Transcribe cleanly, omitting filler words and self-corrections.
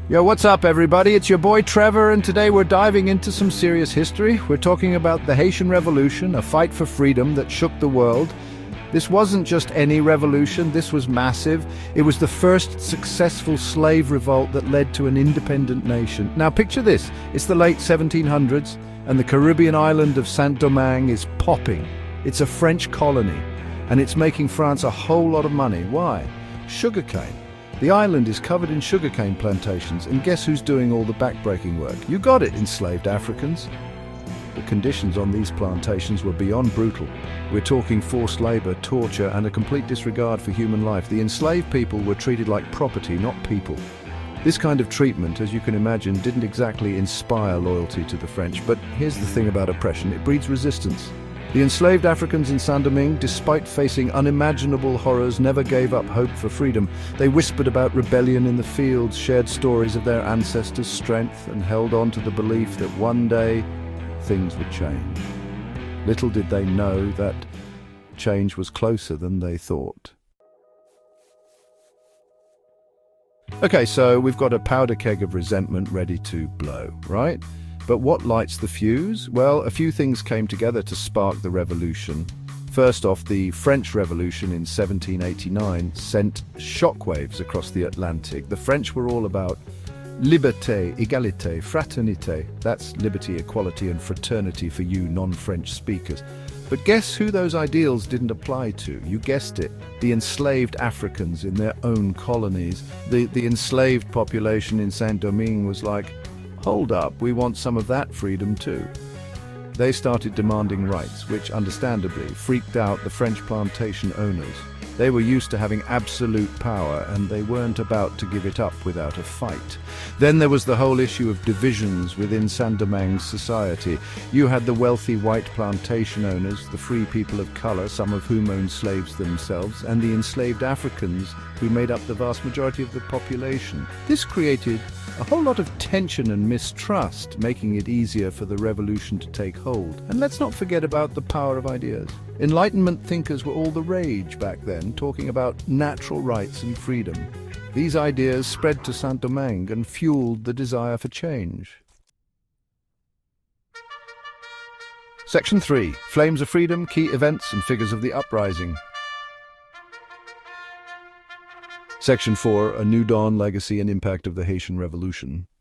Yo, what's up, everybody? It's your boy Trevor, and today we're diving into some serious history. We're talking about the Haitian Revolution, a fight for freedom that shook the world. This wasn't just any revolution, this was massive. It was the first successful slave revolt that led to an independent nation. Now picture this, it's the late 1700s, and the Caribbean island of Saint-Domingue is popping. It's a French colony, and it's making France a whole lot of money. Why? Sugarcane. The island is covered in sugarcane plantations, and guess who's doing all the backbreaking work? You got it, enslaved Africans. The conditions on these plantations were beyond brutal. We're talking forced labor, torture, and a complete disregard for human life. The enslaved people were treated like property, not people. This kind of treatment, as you can imagine, didn't exactly inspire loyalty to the French, but here's the thing about oppression, it breeds resistance. The enslaved Africans in Saint-Domingue, despite facing unimaginable horrors, never gave up hope for freedom. They whispered about rebellion in the fields, shared stories of their ancestors' strength, and held on to the belief that one day things would change. Little did they know that change was closer than they thought. Okay, so we've got a powder keg of resentment ready to blow, right? But what lights the fuse? Well, a few things came together to spark the revolution. First off, the French Revolution in 1789 sent shockwaves across the Atlantic. The French were all about liberté, égalité, fraternité. That's liberty, equality, and fraternity for you non-French speakers. But guess who those ideals didn't apply to? You guessed it, the enslaved Africans in their own colonies. The enslaved population in Saint-Domingue was like, hold up, we want some of that freedom too. They started demanding rights, which understandably freaked out the French plantation owners. They were used to having absolute power, and they weren't about to give it up without a fight. Then there was the whole issue of divisions within Saint-Domingue's society. You had the wealthy white plantation owners, the free people of color, some of whom owned slaves themselves, and the enslaved Africans, who made up the vast majority of the population. This created a whole lot of tension and mistrust, making it easier for the revolution to take hold. And let's not forget about the power of ideas. Enlightenment thinkers were all the rage back then, talking about natural rights and freedom. These ideas spread to Saint-Domingue and fueled the desire for change. Section 3. Flames of Freedom, Key Events and Figures of the Uprising. Section 4. A New Dawn, Legacy and Impact of the Haitian Revolution.